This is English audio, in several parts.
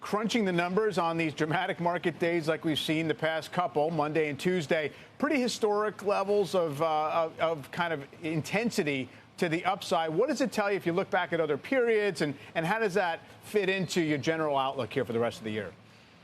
crunching the numbers on these dramatic market days like we've seen the past couple, Monday and Tuesday, pretty historic levels of kind of intensity to the upside. What does it tell you if you look back at other periods, and how does that fit into your general outlook here for the rest of the year?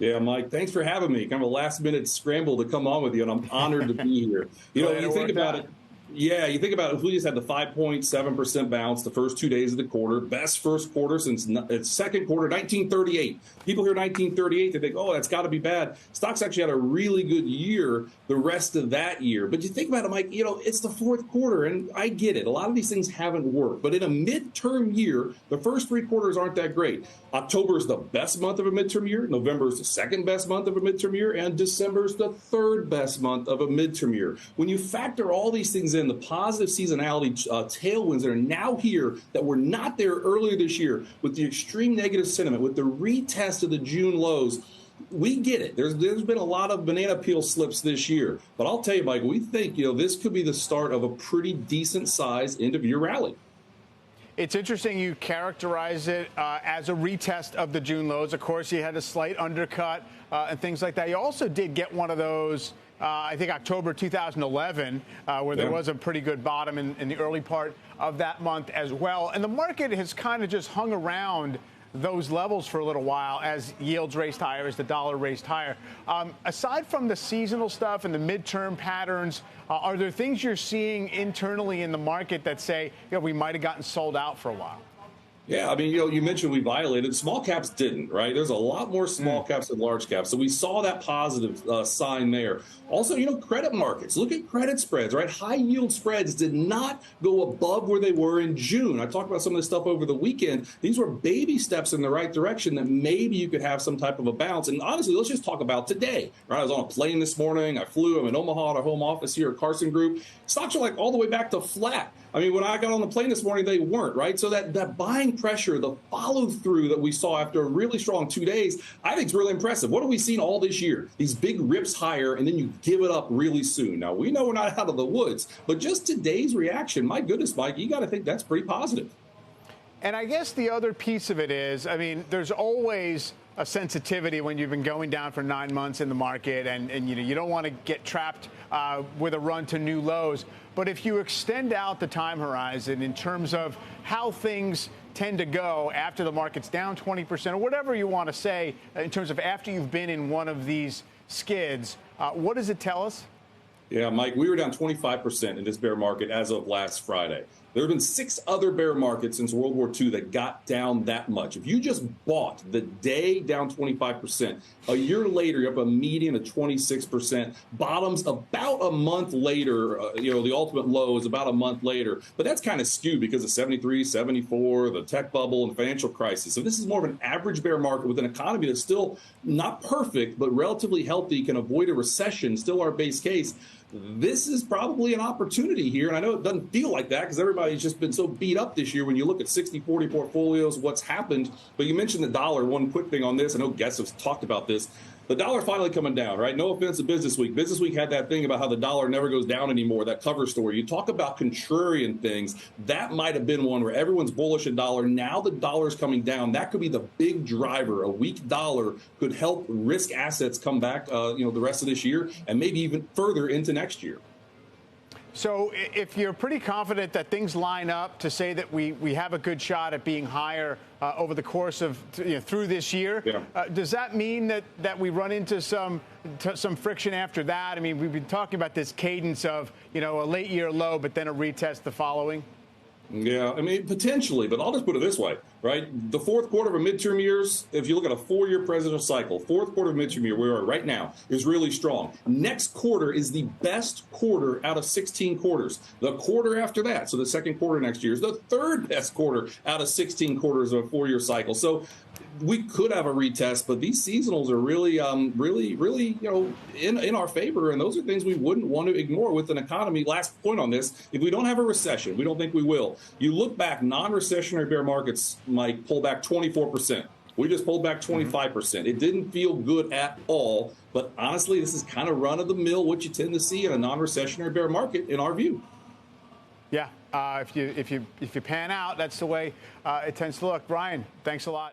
Yeah, Mike, thanks for having me. Kind of a last-minute scramble to come on with you, and I'm honored to be here. You think about it. Yeah, you think about it, if we just had the 5.7% bounce the first 2 days of the quarter, best first quarter since its second quarter, 1938. People hear 1938, they think, oh, that's got to be bad. Stocks actually had a really good year the rest of that year. But you think about it, Mike, it's the fourth quarter, and I get it. A lot of these things haven't worked. But in a midterm year, the first three quarters aren't that great. October is the best month of a midterm year. November is the second best month of a midterm year. And December is the third best month of a midterm year. When you factor all these things in, the positive seasonality tailwinds that are now here that were not there earlier this year, with the extreme negative sentiment, with the retest of the June lows, we get it. There's been a lot of banana peel slips this year. But I'll tell you, Mike, we think this could be the start of a pretty decent size end of year rally. It's interesting you characterize it as a retest of the June lows. Of course, you had a slight undercut and things like that. You also did get one of those, I think, October 2011, where there was a pretty good bottom in the early part of that month as well. And the market has kind of just hung around those levels for a little while as yields raced higher, as the dollar raced higher. Aside from the seasonal stuff and the midterm patterns, are there things you're seeing internally in the market that say, we might have gotten sold out for a while? Yeah, I mean, you mentioned we violated. Small caps didn't, right? There's a lot more small caps than large caps. So we saw that positive sign there. Also, credit markets. Look at credit spreads, right? High yield spreads did not go above where they were in June. I talked about some of this stuff over the weekend. These were baby steps in the right direction that maybe you could have some type of a bounce. And honestly, let's just talk about today, right? I was on a plane this morning. I flew. I'm in Omaha at our home office here at Carson Group. Stocks are like all the way back to flat. I mean, when I got on the plane this morning, they weren't, right? So that buying pressure, the follow through that we saw after a really strong 2 days, I think is really impressive. What have we seen all this year? These big rips higher, and then you give it up really soon. Now, we know we're not out of the woods, but just today's reaction, my goodness, Mike, you got to think that's pretty positive. And I guess the other piece of it is, I mean, there's always a sensitivity when you've been going down for 9 months in the market, and you don't want to get trapped with a run to new lows. But if you extend out the time horizon in terms of how things tend to go after the market's down 20% or whatever you want to say in terms of after you've been in one of these skids, what does it tell us? Yeah, Mike, we were down 25% in this bear market as of last Friday. There have been 6 other bear markets since World War II that got down that much. If you just bought the day down 25%, a year later, you're up a median of 26%. Bottoms about a month later, the ultimate low is about a month later. But that's kind of skewed because of 73, 74, the tech bubble and financial crisis. So this is more of an average bear market with an economy that's still not perfect, but relatively healthy, can avoid a recession, still our base case. This is probably an opportunity here. And I know it doesn't feel like that because everybody's just been so beat up this year when you look at 60-40 portfolios, what's happened. But you mentioned the dollar. One quick thing on this. I know guests have talked about this. The dollar finally coming down, right? No offense to Business Week. Business Week had that thing about how the dollar never goes down anymore, that cover story. You talk about contrarian things. That might have been one where everyone's bullish in dollar. Now the dollar's coming down. That could be the big driver. A weak dollar could help risk assets come back, the rest of this year and maybe even further into next year. So if you're pretty confident that things line up to say that we have a good shot at being higher over the course of through this year, does that mean that we run into some friction after that? I mean, we've been talking about this cadence of a late year low, but then a retest the following. Yeah, I mean, potentially, but I'll just put it this way, right? The fourth quarter of a midterm years, if you look at a 4-year presidential cycle, fourth quarter of midterm year, where we are right now, is really strong. Next quarter is the best quarter out of 16 quarters. The quarter after that, so the second quarter next year, is the third best quarter out of 16 quarters of a 4-year cycle. So we could have a retest, but these seasonals are really, in our favor, and those are things we wouldn't want to ignore with an economy. Last point on this: if we don't have a recession, we don't think we will. You look back, non-recessionary bear markets might pull back 24%. We just pulled back 25%. It didn't feel good at all, but honestly, this is kind of run-of-the-mill what you tend to see in a non-recessionary bear market, in our view. Yeah, if you pan out, that's the way it tends to look. Brian, thanks a lot.